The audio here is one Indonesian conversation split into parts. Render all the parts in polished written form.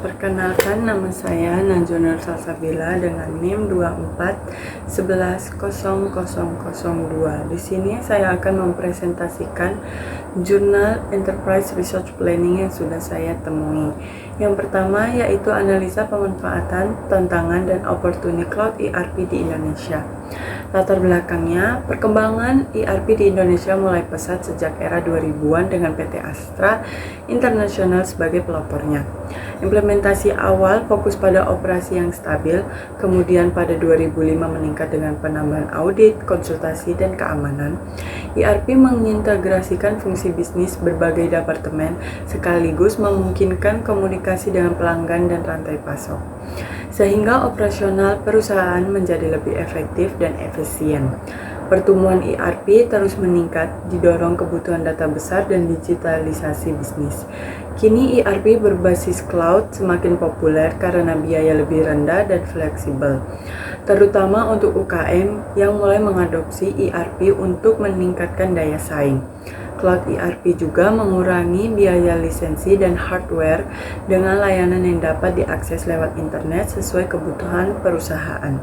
Perkenalkan, nama saya Najwa Nur Salsabila dengan NIM 2411100002. Di sini saya akan mempresentasikan jurnal Enterprise Resource Planning yang sudah saya temui. Yang pertama yaitu analisa pemanfaatan, tantangan, dan opportunity cloud ERP di Indonesia. Latar belakangnya, perkembangan ERP di Indonesia mulai pesat sejak era 2000-an dengan PT Astra International sebagai pelopornya. Implementasi awal fokus pada operasi yang stabil, kemudian pada 2005 meningkat dengan penambahan audit, konsultasi, dan keamanan. ERP mengintegrasikan fungsi bisnis berbagai departemen sekaligus memungkinkan komunikasi dengan pelanggan dan rantai pasok, sehingga operasional perusahaan menjadi lebih efektif dan efisien. Pertumbuhan ERP terus meningkat, didorong kebutuhan data besar dan digitalisasi bisnis. Kini ERP berbasis cloud semakin populer karena biaya lebih rendah dan fleksibel, terutama untuk UKM yang mulai mengadopsi ERP untuk meningkatkan daya saing. Cloud ERP juga mengurangi biaya lisensi dan hardware dengan layanan yang dapat diakses lewat internet sesuai kebutuhan perusahaan.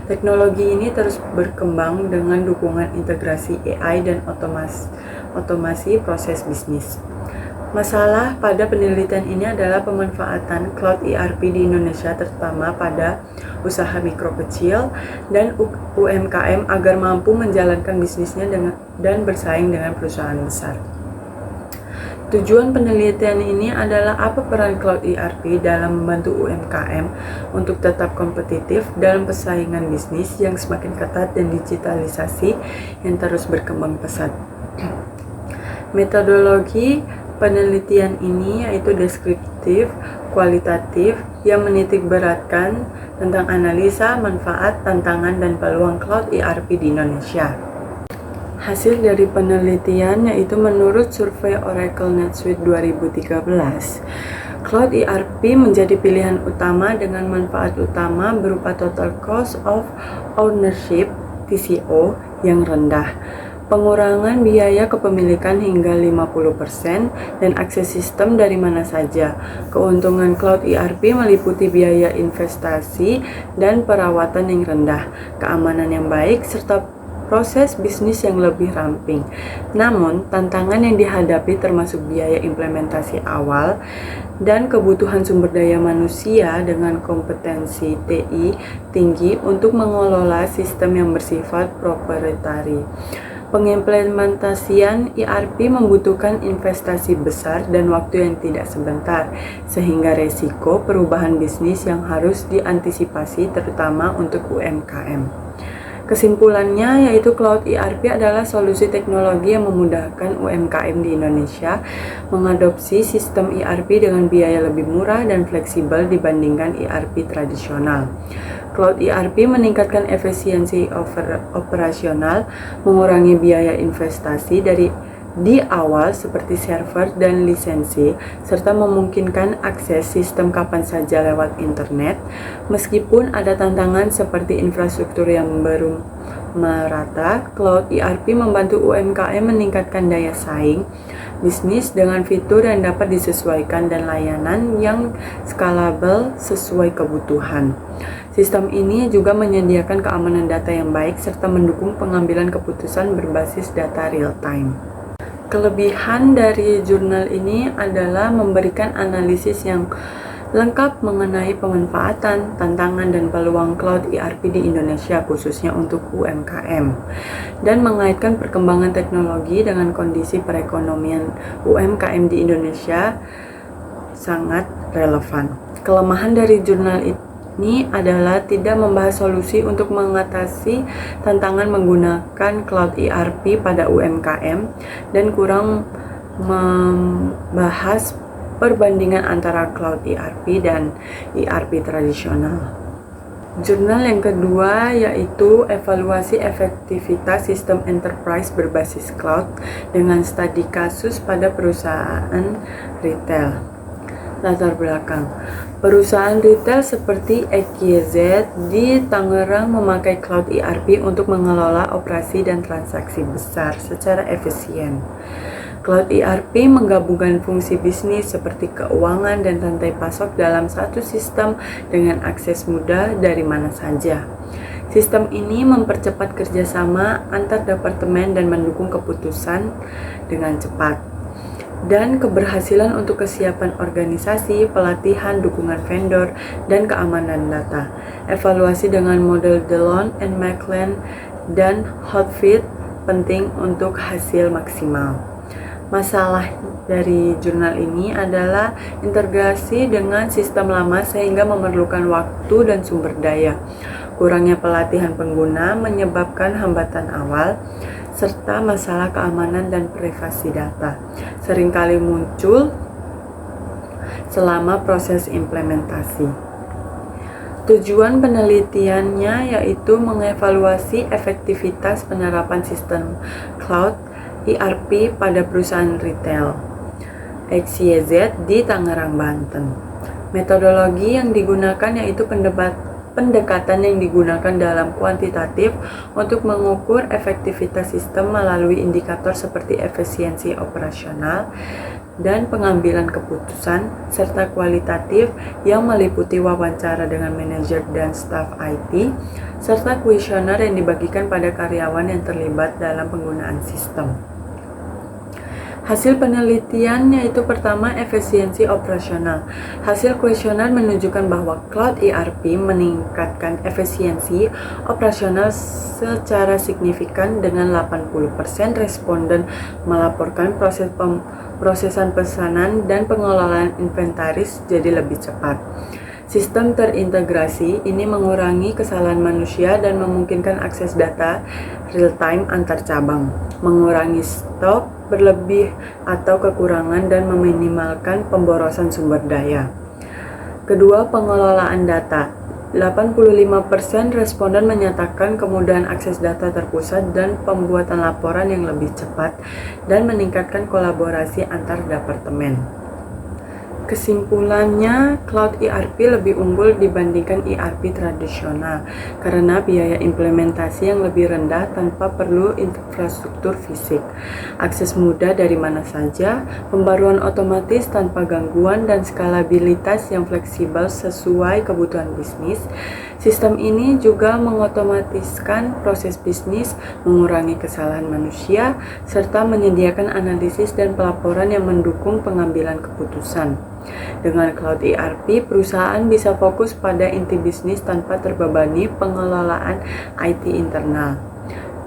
Teknologi ini terus berkembang dengan dukungan integrasi AI dan otomasi proses bisnis. Masalah pada penelitian ini adalah pemanfaatan cloud ERP di Indonesia, terutama pada usaha mikro kecil dan UMKM agar mampu menjalankan bisnisnya dan bersaing dengan perusahaan besar. Tujuan penelitian ini adalah apa peran cloud ERP dalam membantu UMKM untuk tetap kompetitif dalam persaingan bisnis yang semakin ketat dan digitalisasi yang terus berkembang pesat. Metodologi penelitian ini yaitu deskriptif, kualitatif, yang menitik beratkan tentang analisa, manfaat, tantangan, dan peluang cloud ERP di Indonesia. Hasil dari penelitian yaitu menurut survei Oracle NetSuite 2013, Cloud ERP menjadi pilihan utama dengan manfaat utama berupa total cost of ownership (TCO) yang rendah, pengurangan biaya kepemilikan hingga 50%, dan akses sistem dari mana saja. Keuntungan Cloud ERP meliputi biaya investasi dan perawatan yang rendah, keamanan yang baik, serta proses bisnis yang lebih ramping. Namun, tantangan yang dihadapi termasuk biaya implementasi awal dan kebutuhan sumber daya manusia dengan kompetensi TI tinggi untuk mengelola sistem yang bersifat proprietary. Pengimplementasian ERP membutuhkan investasi besar dan waktu yang tidak sebentar, sehingga resiko perubahan bisnis yang harus diantisipasi terutama untuk UMKM. Kesimpulannya yaitu Cloud ERP adalah solusi teknologi yang memudahkan UMKM di Indonesia mengadopsi sistem ERP dengan biaya lebih murah dan fleksibel dibandingkan ERP tradisional. Cloud ERP meningkatkan efisiensi operasional, mengurangi biaya investasi di awal seperti server dan lisensi, serta memungkinkan akses sistem kapan saja lewat internet. Meskipun ada tantangan seperti infrastruktur yang belum merata, Cloud ERP membantu UMKM meningkatkan daya saing bisnis dengan fitur yang dapat disesuaikan dan layanan yang scalable sesuai kebutuhan. Sistem ini juga menyediakan keamanan data yang baik serta mendukung pengambilan keputusan berbasis data real-time. Kelebihan dari jurnal ini adalah memberikan analisis yang lengkap mengenai pemanfaatan, tantangan, dan peluang cloud ERP di Indonesia khususnya untuk UMKM, dan mengaitkan perkembangan teknologi dengan kondisi perekonomian UMKM di Indonesia sangat relevan. Kelemahan dari jurnal ini adalah tidak membahas solusi untuk mengatasi tantangan menggunakan cloud ERP pada UMKM dan kurang membahas perbandingan antara cloud ERP dan ERP tradisional. Jurnal yang kedua yaitu evaluasi efektivitas sistem enterprise berbasis cloud dengan studi kasus pada perusahaan retail. Latar belakang. Perusahaan retail seperti XYZ di Tangerang memakai cloud ERP untuk mengelola operasi dan transaksi besar secara efisien. Cloud ERP menggabungkan fungsi bisnis seperti keuangan dan rantai pasok dalam satu sistem dengan akses mudah dari mana saja. Sistem ini mempercepat kerjasama antar departemen dan mendukung keputusan dengan cepat. Dan keberhasilan untuk kesiapan organisasi, pelatihan, dukungan vendor, dan keamanan data. Evaluasi dengan model DeLong and McLean dan Hotfit penting untuk hasil maksimal. Masalah dari jurnal ini adalah integrasi dengan sistem lama sehingga memerlukan waktu dan sumber daya. Kurangnya pelatihan pengguna menyebabkan hambatan awal, serta masalah keamanan dan privasi data seringkali muncul selama proses implementasi. Tujuan penelitiannya yaitu mengevaluasi efektivitas penerapan sistem cloud ERP pada perusahaan retail XYZ di Tangerang, Banten. Metodologi yang digunakan yaitu pendekatan yang digunakan dalam kuantitatif untuk mengukur efektivitas sistem melalui indikator seperti efisiensi operasional dan pengambilan keputusan, serta kualitatif yang meliputi wawancara dengan manajer dan staf IT, serta kuesioner yang dibagikan pada karyawan yang terlibat dalam penggunaan sistem. Hasil penelitian yaitu pertama, efisiensi operasional. Hasil kuesioner menunjukkan bahwa Cloud ERP meningkatkan efisiensi operasional secara signifikan dengan 80% responden melaporkan prosesan pesanan dan pengelolaan inventaris jadi lebih cepat. Sistem terintegrasi ini mengurangi kesalahan manusia dan memungkinkan akses data real-time antar cabang, mengurangi stok berlebih atau kekurangan dan meminimalkan pemborosan sumber daya. Kedua, pengelolaan data. 85% responden menyatakan kemudahan akses data terpusat dan pembuatan laporan yang lebih cepat dan meningkatkan kolaborasi antar departemen. Kesimpulannya, Cloud ERP lebih unggul dibandingkan ERP tradisional karena biaya implementasi yang lebih rendah tanpa perlu infrastruktur fisik, akses mudah dari mana saja, pembaruan otomatis tanpa gangguan, dan skalabilitas yang fleksibel sesuai kebutuhan bisnis. Sistem ini juga mengotomatiskan proses bisnis, mengurangi kesalahan manusia, serta menyediakan analisis dan pelaporan yang mendukung pengambilan keputusan. Dengan Cloud ERP, perusahaan bisa fokus pada inti bisnis tanpa terbebani pengelolaan IT internal.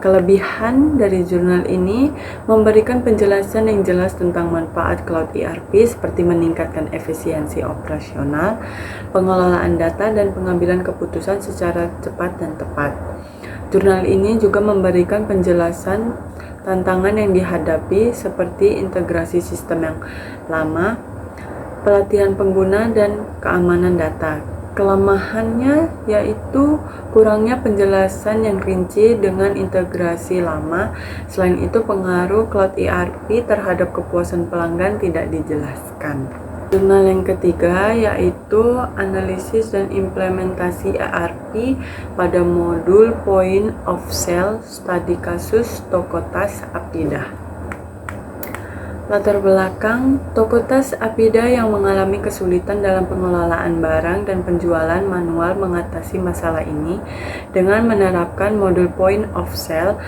Kelebihan dari jurnal ini memberikan penjelasan yang jelas tentang manfaat Cloud ERP seperti meningkatkan efisiensi operasional, pengelolaan data, dan pengambilan keputusan secara cepat dan tepat. Jurnal ini juga memberikan penjelasan tantangan yang dihadapi seperti integrasi sistem yang lama, pelatihan pengguna, dan keamanan data. Kelemahannya yaitu kurangnya penjelasan yang rinci dengan integrasi lama. Selain itu, pengaruh Cloud ERP terhadap kepuasan pelanggan tidak dijelaskan. Jurnal yang ketiga yaitu analisis dan implementasi ERP pada modul Point of Sale studi kasus Tokotas Apida. Latar belakang, Tokotas Apida yang mengalami kesulitan dalam pengelolaan barang dan penjualan manual mengatasi masalah ini dengan menerapkan modul Point of Sale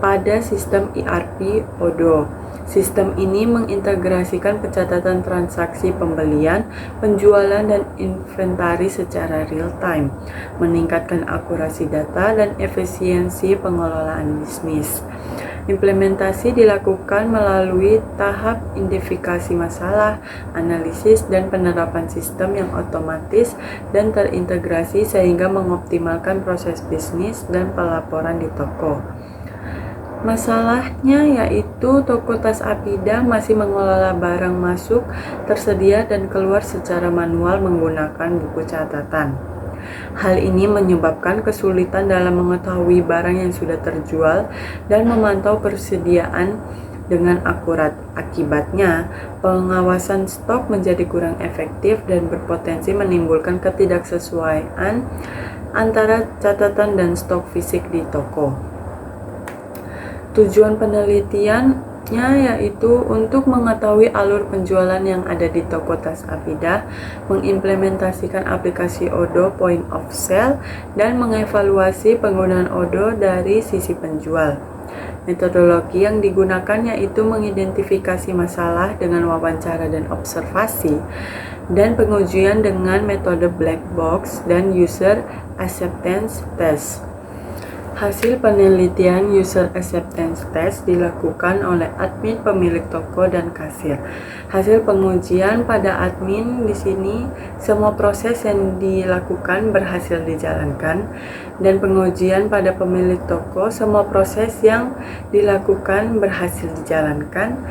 pada sistem ERP Odoo. Sistem ini mengintegrasikan pencatatan transaksi pembelian, penjualan, dan inventaris secara real-time, meningkatkan akurasi data dan efisiensi pengelolaan bisnis. Implementasi dilakukan melalui tahap identifikasi masalah, analisis, dan penerapan sistem yang otomatis dan terintegrasi sehingga mengoptimalkan proses bisnis dan pelaporan di toko. Masalahnya yaitu Tokotas Apida masih mengelola barang masuk, tersedia, dan keluar secara manual menggunakan buku catatan. Hal ini menyebabkan kesulitan dalam mengetahui barang yang sudah terjual dan memantau persediaan dengan akurat. Akibatnya, pengawasan stok menjadi kurang efektif dan berpotensi menimbulkan ketidaksesuaian antara catatan dan stok fisik di toko. Tujuan penelitian yaitu untuk mengetahui alur penjualan yang ada di toko tas Apida, mengimplementasikan aplikasi Odoo Point of Sale, dan mengevaluasi penggunaan Odoo dari sisi penjual. Metodologi yang digunakan yaitu mengidentifikasi masalah dengan wawancara dan observasi, dan pengujian dengan metode black box dan user acceptance test. Hasil penelitian user acceptance test dilakukan oleh admin, pemilik toko, dan kasir. Hasil pengujian pada admin di sini semua proses yang dilakukan berhasil dijalankan, dan pengujian pada pemilik toko semua proses yang dilakukan berhasil dijalankan,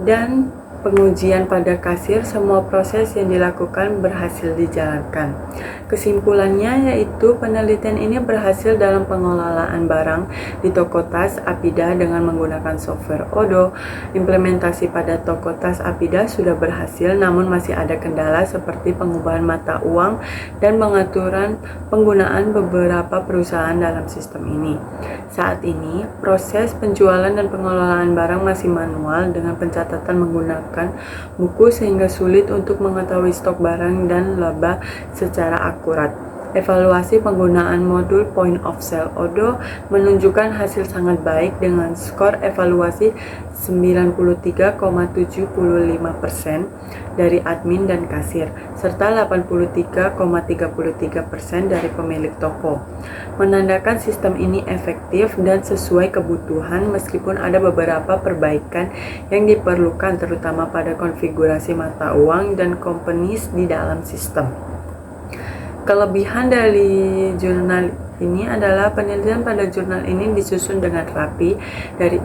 dan pengujian pada kasir semua proses yang dilakukan berhasil dijalankan. Kesimpulannya yaitu penelitian ini berhasil dalam pengelolaan barang di toko tas Apida dengan menggunakan software Odoo. Implementasi pada toko tas Apida sudah berhasil, namun masih ada kendala seperti pengubahan mata uang dan pengaturan penggunaan beberapa perusahaan dalam sistem ini. Saat ini, proses penjualan dan pengelolaan barang masih manual dengan pencatatan menggunakan buku sehingga sulit untuk mengetahui stok barang dan laba secara akurat. Evaluasi penggunaan modul Point of Sale Odoo menunjukkan hasil sangat baik dengan skor evaluasi 93,75% dari admin dan kasir, serta 83,33% dari pemilik toko. Menandakan sistem ini efektif dan sesuai kebutuhan meskipun ada beberapa perbaikan yang diperlukan terutama pada konfigurasi mata uang dan companies di dalam sistem. Kelebihan dari jurnal ini adalah penelitian pada jurnal ini disusun dengan rapi dari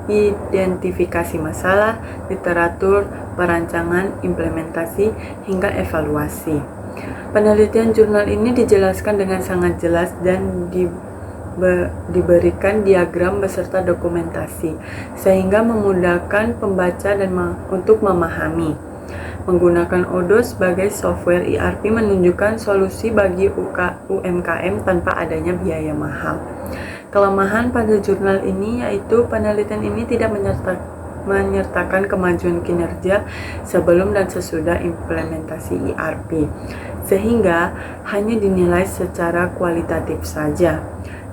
identifikasi masalah, literatur, perancangan, implementasi, hingga evaluasi. Penelitian jurnal ini dijelaskan dengan sangat jelas dan diberikan diagram beserta dokumentasi, sehingga memudahkan pembaca dan untuk memahami. Menggunakan Odoo sebagai software ERP menunjukkan solusi bagi UMKM tanpa adanya biaya mahal. Kelemahan pada jurnal ini yaitu penelitian ini tidak menyertakan kemajuan kinerja sebelum dan sesudah implementasi ERP, sehingga hanya dinilai secara kualitatif saja.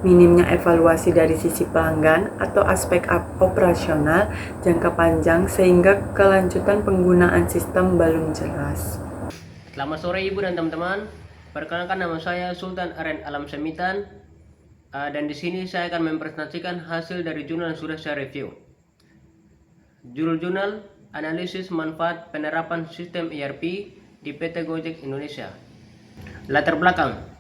Minimnya evaluasi dari sisi pelanggan atau aspek operasional jangka panjang sehingga kelanjutan penggunaan sistem belum jelas. Selamat sore Ibu dan teman-teman. Perkenalkan, nama saya Sultan Aren Alam Semitan, dan di sini saya akan mempresentasikan hasil dari jurnal yang sudah saya review. Judul jurnal Analisis Manfaat Penerapan Sistem ERP di PT Gojek Indonesia. Latar belakang: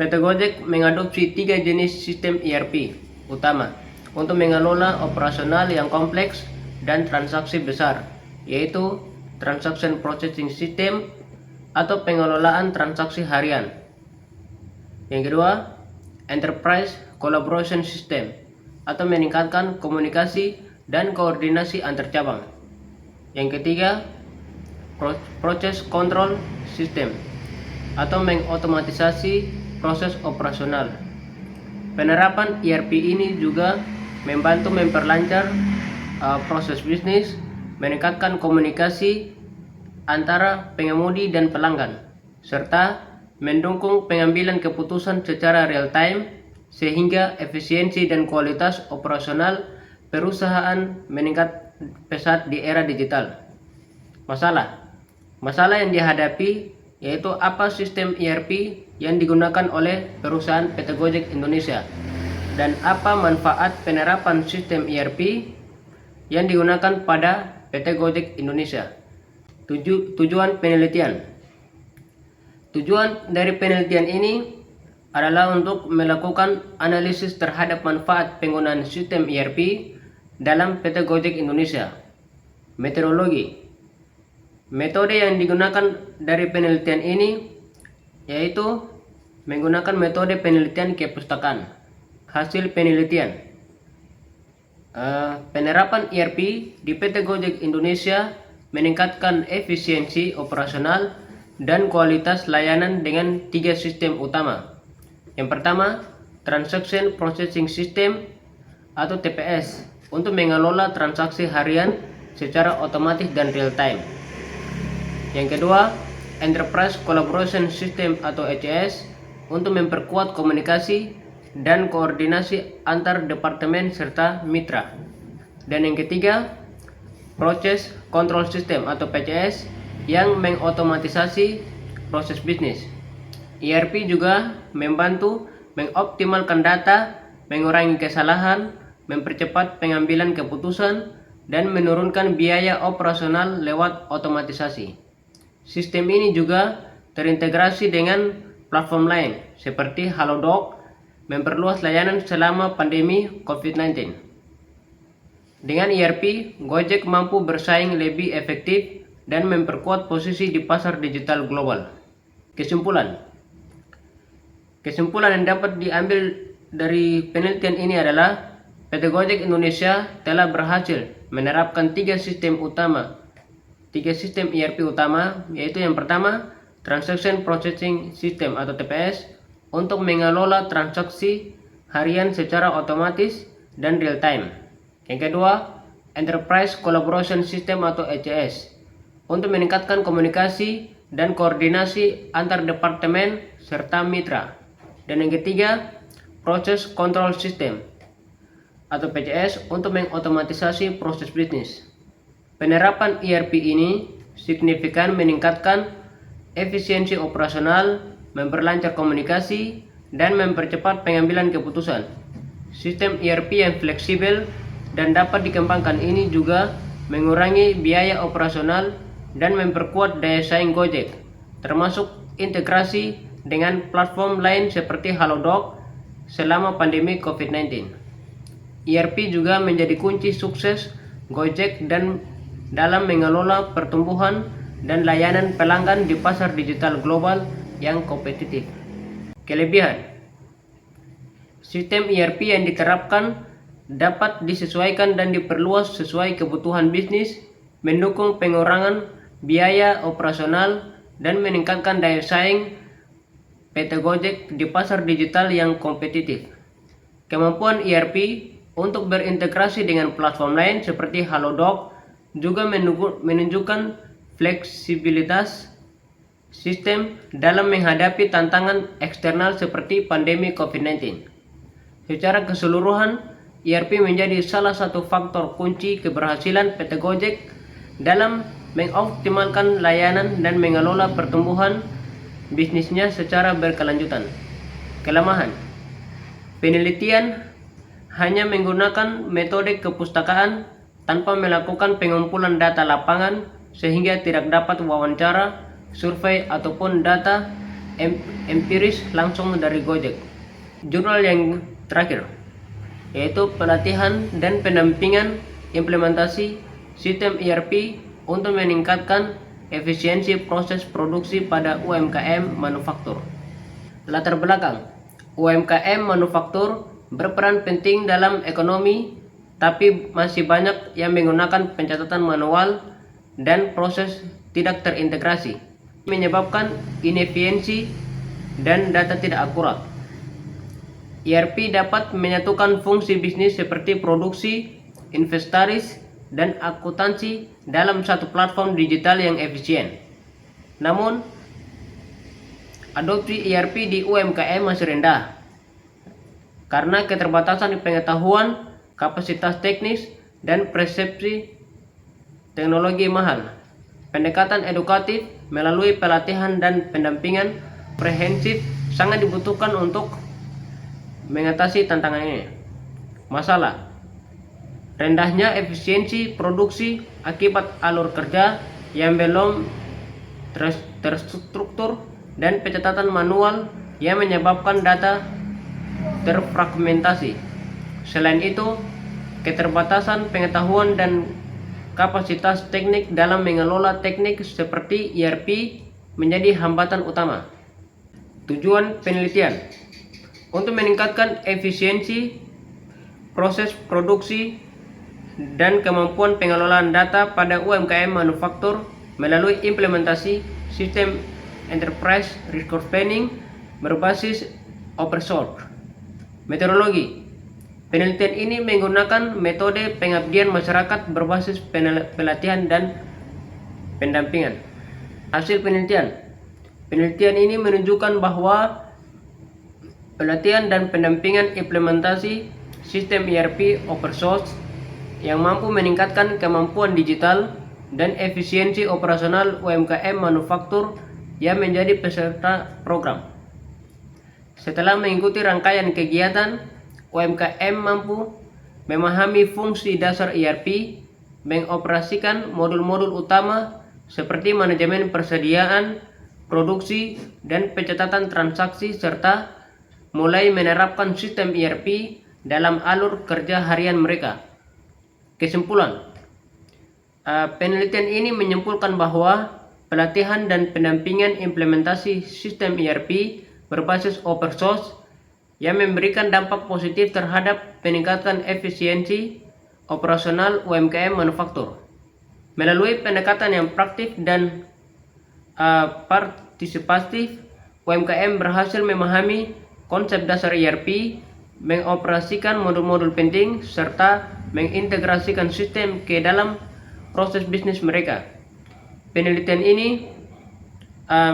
PT Gojek mengadopsi 3 jenis sistem ERP utama untuk mengelola operasional yang kompleks dan transaksi besar, yaitu Transaction Processing System atau pengelolaan transaksi harian. Yang kedua, Enterprise Collaboration System atau meningkatkan komunikasi dan koordinasi antar cabang. Yang ketiga, Process Control System atau mengotomatisasi proses operasional. Penerapan ERP ini juga membantu memperlancar proses bisnis, meningkatkan komunikasi antara pengemudi dan pelanggan, serta mendukung pengambilan keputusan secara real time sehingga efisiensi dan kualitas operasional perusahaan meningkat pesat di era digital. Masalah yang dihadapi yaitu apa sistem ERP yang digunakan oleh perusahaan PT Gojek Indonesia dan apa manfaat penerapan sistem ERP yang digunakan pada PT Gojek Indonesia. Tujuan penelitian. Tujuan dari penelitian ini adalah untuk melakukan analisis terhadap manfaat penggunaan sistem ERP dalam PT Gojek Indonesia. Metodologi. Metode yang digunakan dari penelitian ini yaitu menggunakan metode penelitian kepustakaan. Hasil penelitian: penerapan ERP di PT Gojek Indonesia meningkatkan efisiensi operasional dan kualitas layanan dengan 3 sistem utama. Yang pertama, Transaction Processing System atau TPS. untuk mengelola transaksi harian secara otomatis dan real time. Yang kedua, Enterprise Collaboration System atau ECS untuk memperkuat komunikasi dan koordinasi antar departemen serta mitra. Dan yang ketiga, Process Control System atau PCS yang mengotomatisasi proses bisnis. ERP juga membantu mengoptimalkan data, mengurangi kesalahan, mempercepat pengambilan keputusan, dan menurunkan biaya operasional lewat otomatisasi. Sistem ini juga terintegrasi dengan platform lain seperti Halodoc, memperluas layanan selama pandemi COVID-19. Dengan ERP, Gojek mampu bersaing lebih efektif dan memperkuat posisi di pasar digital global. Kesimpulan yang dapat diambil dari penelitian ini adalah PT Gojek Indonesia telah berhasil menerapkan tiga sistem ERP utama, yaitu yang pertama, Transaction Processing System atau TPS, untuk mengelola transaksi harian secara otomatis dan real time. Yang kedua, Enterprise Collaboration System atau ECS, untuk meningkatkan komunikasi dan koordinasi antar departemen serta mitra. Dan yang ketiga, Process Control System atau PCS untuk mengotomatisasi proses bisnis. Penerapan ERP ini signifikan meningkatkan efisiensi operasional, memperlancar komunikasi, dan mempercepat pengambilan keputusan. Sistem ERP yang fleksibel dan dapat dikembangkan ini juga mengurangi biaya operasional dan memperkuat daya saing Gojek, termasuk integrasi dengan platform lain seperti Halodoc selama pandemi COVID-19. ERP juga menjadi kunci sukses Gojek dan dalam mengelola pertumbuhan dan layanan pelanggan di pasar digital global yang kompetitif. Kelebihan: sistem ERP yang diterapkan dapat disesuaikan dan diperluas sesuai kebutuhan bisnis, mendukung pengurangan biaya operasional, dan meningkatkan daya saing PT Gojek di pasar digital yang kompetitif. Kemampuan ERP untuk berintegrasi dengan platform lain seperti Halodoc juga menunjukkan fleksibilitas sistem dalam menghadapi tantangan eksternal seperti pandemi COVID-19. Secara keseluruhan, ERP menjadi salah satu faktor kunci keberhasilan PT Gojek dalam mengoptimalkan layanan dan mengelola pertumbuhan bisnisnya secara berkelanjutan. Kelemahan: penelitian hanya menggunakan metode kepustakaan tanpa melakukan pengumpulan data lapangan, sehingga tidak dapat wawancara, survei, ataupun data empiris langsung dari Gojek. Jurnal yang terakhir, yaitu pelatihan dan pendampingan implementasi sistem ERP untuk meningkatkan efisiensi proses produksi pada UMKM manufaktur. Latar belakang: UMKM manufaktur berperan penting dalam ekonomi, tapi masih banyak yang menggunakan pencatatan manual dan proses tidak terintegrasi, menyebabkan inefisiensi dan data tidak akurat. ERP dapat menyatukan fungsi bisnis seperti produksi, inventaris, dan akuntansi dalam satu platform digital yang efisien. Namun, adopsi ERP di UMKM masih rendah karena keterbatasan pengetahuan, kapasitas teknis, dan persepsi teknologi mahal. Pendekatan edukatif melalui pelatihan dan pendampingan komprehensif sangat dibutuhkan untuk mengatasi tantangan ini. Masalah: rendahnya efisiensi produksi akibat alur kerja yang belum terstruktur dan pencatatan manual yang menyebabkan data terfragmentasi. Selain itu, keterbatasan pengetahuan dan kapasitas teknik dalam mengelola teknik seperti ERP menjadi hambatan utama. Tujuan penelitian: untuk meningkatkan efisiensi proses produksi dan kemampuan pengelolaan data pada UMKM manufaktur melalui implementasi sistem Enterprise Resource Planning berbasis open source. Metodologi: Penelitian ini menggunakan metode pengabdian masyarakat berbasis pelatihan dan pendampingan. Hasil penelitian. Penelitian ini menunjukkan bahwa pelatihan dan pendampingan implementasi sistem ERP open source yang mampu meningkatkan kemampuan digital dan efisiensi operasional UMKM manufaktur yang menjadi peserta program. Setelah mengikuti rangkaian kegiatan, UMKM mampu memahami fungsi dasar ERP, mengoperasikan modul-modul utama seperti manajemen persediaan, produksi, dan pencatatan transaksi, serta mulai menerapkan sistem ERP dalam alur kerja harian mereka. Kesimpulan, penelitian ini menyimpulkan bahwa pelatihan dan pendampingan implementasi sistem ERP berbasis open source yang memberikan dampak positif terhadap peningkatan efisiensi operasional UMKM manufaktur. Melalui pendekatan yang praktik dan partisipatif, UMKM berhasil memahami konsep dasar ERP, mengoperasikan modul-modul penting, serta mengintegrasikan sistem ke dalam proses bisnis mereka. Penelitian ini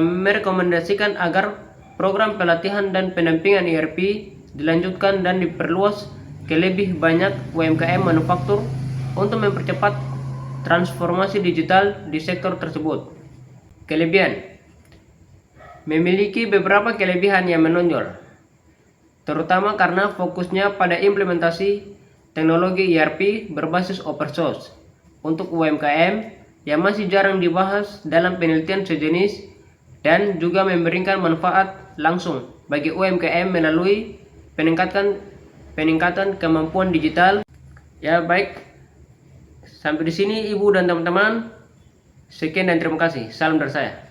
merekomendasikan agar program pelatihan dan pendampingan ERP dilanjutkan dan diperluas ke lebih banyak UMKM manufaktur untuk mempercepat transformasi digital di sektor tersebut. Kelebihan. Memiliki beberapa kelebihan yang menonjol, terutama karena fokusnya pada implementasi teknologi ERP berbasis open source untuk UMKM yang masih jarang dibahas dalam penelitian sejenis, dan juga memberikan manfaat langsung bagi UMKM melalui peningkatan kemampuan digital. Ya baik, sampai di sini Ibu dan teman-teman. Sekian dan terima kasih. Salam dari saya.